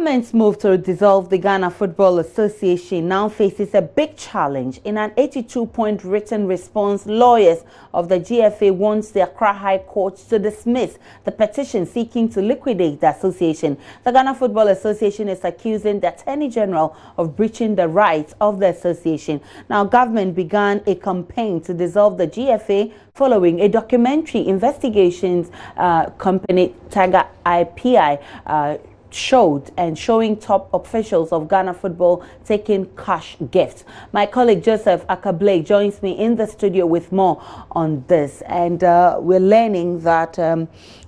government's move to dissolve the Ghana Football Association now faces a big challenge. In an 82-point written response, lawyers of the GFA want the Accra High Court to dismiss the petition seeking to liquidate the association. The Ghana Football Association is accusing the Attorney General of breaching the rights of the association. Now, government began a campaign to dissolve the GFA following a documentary investigations company Tiger IPI showing top officials of Ghana football taking cash gifts. My colleague Joseph Akablake joins me in the studio with more on this, and we're learning that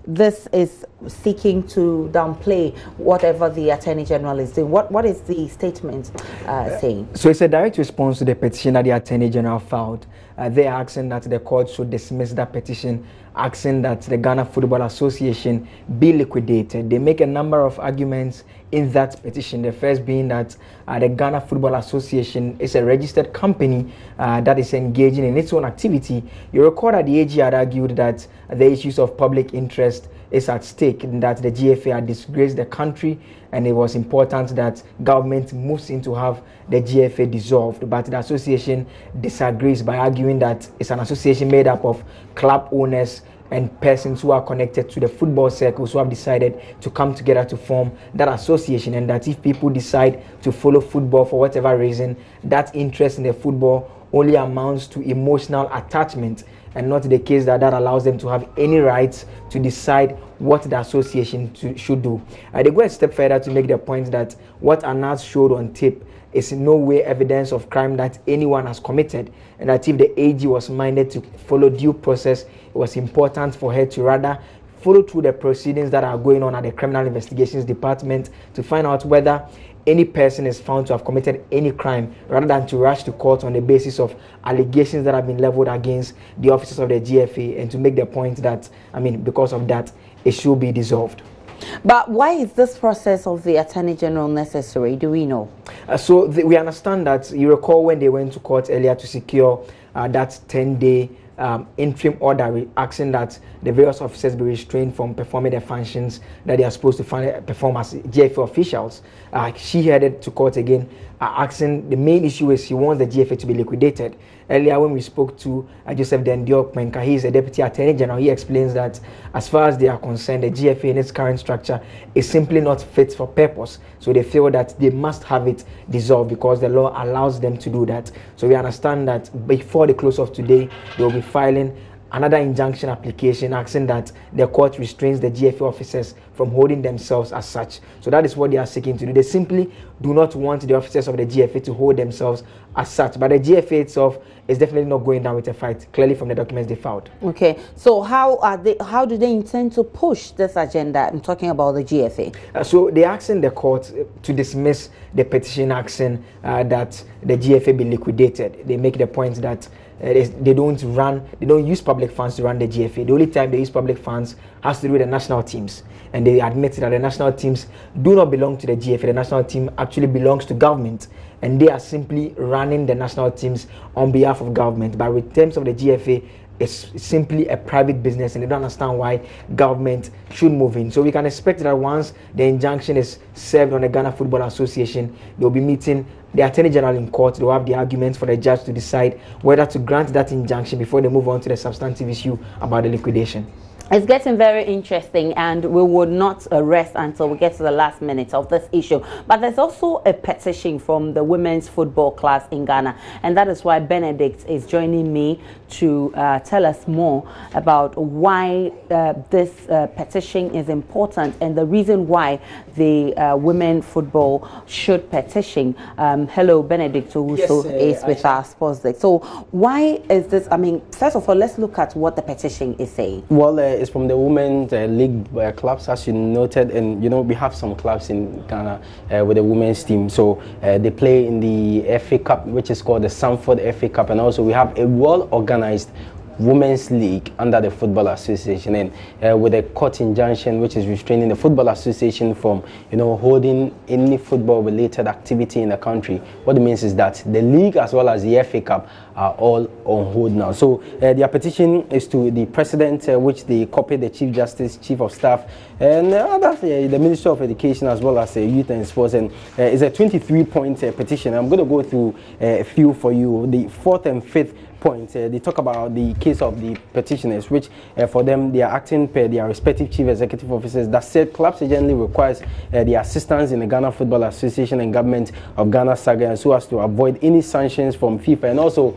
this is seeking to downplay whatever the Attorney General is doing. What is the statement saying? So it's a direct response to the petition that the Attorney General filed. They are asking that the court should dismiss that petition, asking that the Ghana Football Association be liquidated. They make a number of arguments in that petition. The first being that the Ghana Football Association is a registered company that is engaging in its own activity. You recall that the AG had argued that the issues of public interest is at stake, and that the GFA had disgraced the country, and it was important that government moves in to have the GFA dissolved. But the association disagrees by arguing that it's an association made up of club owners and persons who are connected to the football circles who have decided to come together to form that association, and that if people decide to follow football for whatever reason, that interest in the football only amounts to emotional attachment, and not the case that allows them to have any rights to decide what the association should do. They go a step further to make the point that what Anas showed on tape is in no way evidence of crime that anyone has committed, and that if the AG was minded to follow due process, it was important for her to rather follow through the proceedings that are going on at the Criminal Investigations Department to find out whether any person is found to have committed any crime, rather than to rush to court on the basis of allegations that have been leveled against the officers of the GFA, and to make the point that, because of that, it should be dissolved. But why is this process of the Attorney General necessary? Do we know? We understand that, you recall when they went to court earlier to secure that 10-day interim order asking that the various officers be restrained from performing the functions that they are supposed to perform as GFA officials. She headed to court again, asking, the main issue is she wants the GFA to be liquidated. Earlier when we spoke to Joseph Dendiok, he is a Deputy Attorney General, he explains that as far as they are concerned, the GFA in its current structure is simply not fit for purpose. So they feel that they must have it dissolved because the law allows them to do that. So we understand that before the close of today, they will be filing another injunction application asking that the court restrains the GFA officers from holding themselves as such. So that is what they are seeking to do. They simply do not want the officers of the GFA to hold themselves as such. But the GFA itself is definitely not going down with a fight, clearly from the documents they filed. Okay, so how do they intend to push this agenda? I'm talking about the GFA. So they're asking the court to dismiss the petition asking that the GFA be liquidated. They make the point that they don't use public funds to run the GFA. The only time they use public funds has to do with the national teams. And they admit that the national teams do not belong to the GFA. The national team actually belongs to government, and they are simply running the national teams on behalf of government. But in terms of the GFA, it's simply a private business, and they don't understand why government should move in. So we can expect that once the injunction is served on the Ghana Football Association, they'll be meeting the Attorney General in court. They'll have the arguments for the judge to decide whether to grant that injunction before they move on to the substantive issue about the liquidation. It's getting very interesting, and we would not rest until we get to the last minute of this issue. But there's also a petition from the women's football class in Ghana, and that is why Benedict is joining me to tell us more about why this petition is important and the reason why the women football should petition. Hello, Benedict, who also is with our sports desk. So why is this? First of all, let's look at what the petition is saying. Well, it's from the women's league clubs, as you noted, and we have some clubs in Ghana with the women's team. So they play in the FA Cup, which is called the Sanford FA Cup, and also we have a well-organized Women's League under the Football Association, and with a court injunction which is restraining the Football Association from, holding any football-related activity in the country. What it means is that the league as well as the FA Cup are all on hold now. So their petition is to the president, which they copied the Chief Justice, Chief of Staff, and the Minister of Education as well as Youth and Sports, and it's a 23-point petition. I'm going to go through a few for you. The fourth and fifth point, they talk about the case of the petitioners, which for them they are acting per their respective chief executive officers. That said, clubs generally requires the assistance in the Ghana Football Association and government of Ghana SAGA so as to avoid any sanctions from FIFA. And also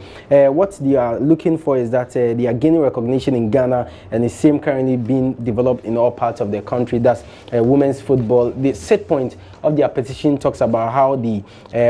what they are looking for is that they are gaining recognition in Ghana, and the same currently being developed in all parts of the country. That's women's football. The set point of their petition talks about how the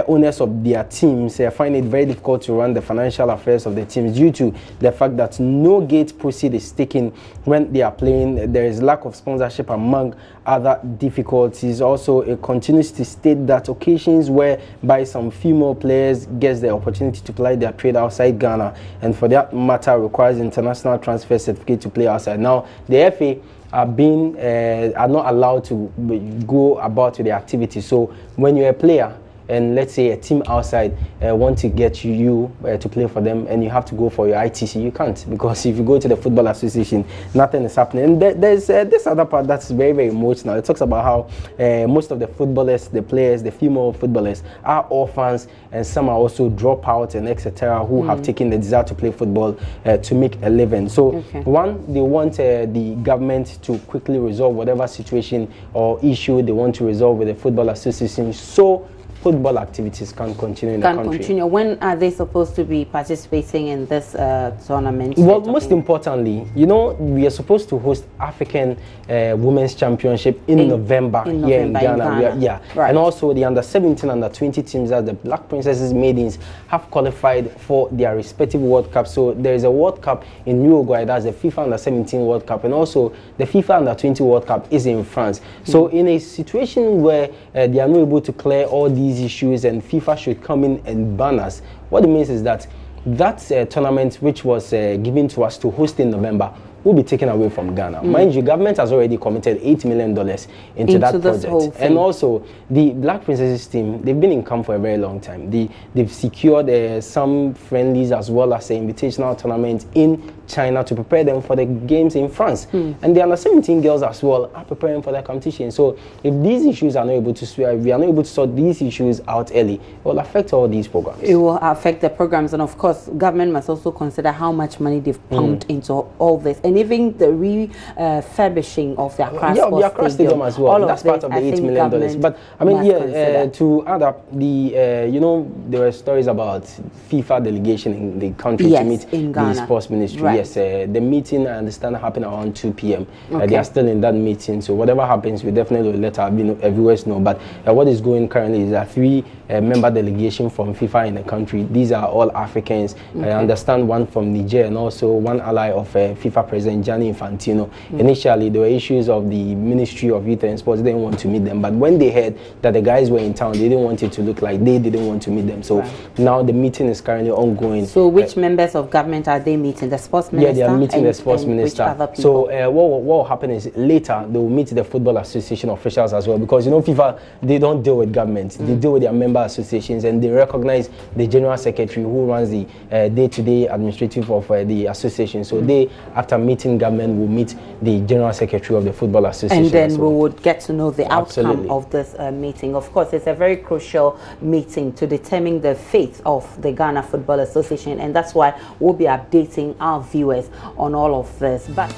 owners of their teams find it very difficult to run the financial affairs of the teams due to the fact that no gate proceed is taken when they are playing. There is lack of sponsorship among other difficulties. Also, it continues to state that occasions whereby some female players get the opportunity to play their trade outside Ghana, and for that matter requires international transfer certificate to play outside. Now, the FA are not allowed to go about with the activity. So when you're a player and let's say a team outside want to get you to play for them, and you have to go for your ITC, you can't, because if you go to the Football Association, nothing is happening. And there's this other part that's very, very emotional. It talks about how most of the footballers, the players, the female footballers are orphans, and some are also dropouts and etc. who have taken the desire to play football to make a living. So one, they want the government to quickly resolve whatever situation or issue they want to resolve with the Football Association, so football activities can continue in the country. When are they supposed to be participating in this tournament? Well, most importantly, we are supposed to host African Women's Championship in November here in Ghana. Right. And also the under-17, under-20 teams, as the Black Princesses Maidens, have qualified for their respective World Cup. So there is a World Cup in Uruguay, that's the FIFA Under-17 World Cup, and also the FIFA Under-20 World Cup is in France. So in a situation where they are not able to clear all these issues and FIFA should come in and ban us, what it means is that tournament which was given to us to host in November will be taken away from Ghana. Mind you, government has already committed $8 million into that project. And also, the Black Princesses team, they've been in camp for a very long time. They've secured some friendlies as well as an invitational tournament in China to prepare them for the games in France. And the under-17 girls as well are preparing for their competition. So if these issues are not able to, we are not able to sort these issues out early, it will affect all these programs. It will affect the programs, and of course, government must also consider how much money they've pumped into all this. And even the refurbishing of the Accra Stadium as well. That's part of the $8 million. But I mean, to add up, there were stories about FIFA delegation in the country to meet the sports ministry. Right. Yes, the meeting, I understand, happened around 2 p.m. They are still in that meeting. So whatever happens, we definitely will let our viewers know. But what is going currently is a 3-member delegation from FIFA in the country. These are all Africans. I understand one from Niger, and also one ally of FIFA President Gianni Infantino. Initially, there were issues of the Ministry of Youth and Sports. They didn't want to meet them. But when they heard that the guys were in town, they didn't want it to look like they didn't want to meet them. So now the meeting is currently ongoing. So which members of government are they meeting? The sports minister? Yeah, they are meeting the sports minister. So what will happen is later they will meet the Football Association officials as well, because FIFA, they don't deal with government. They deal with their member associations, and they recognize the general secretary who runs the day-to-day administrative of the association. So they, after meeting government, will meet the general secretary of the Football Association. And then we would get to know the outcome of this meeting. Of course, it's a very crucial meeting to determine the fate of the Ghana Football Association, and that's why we'll be updating our viewers on all of this. But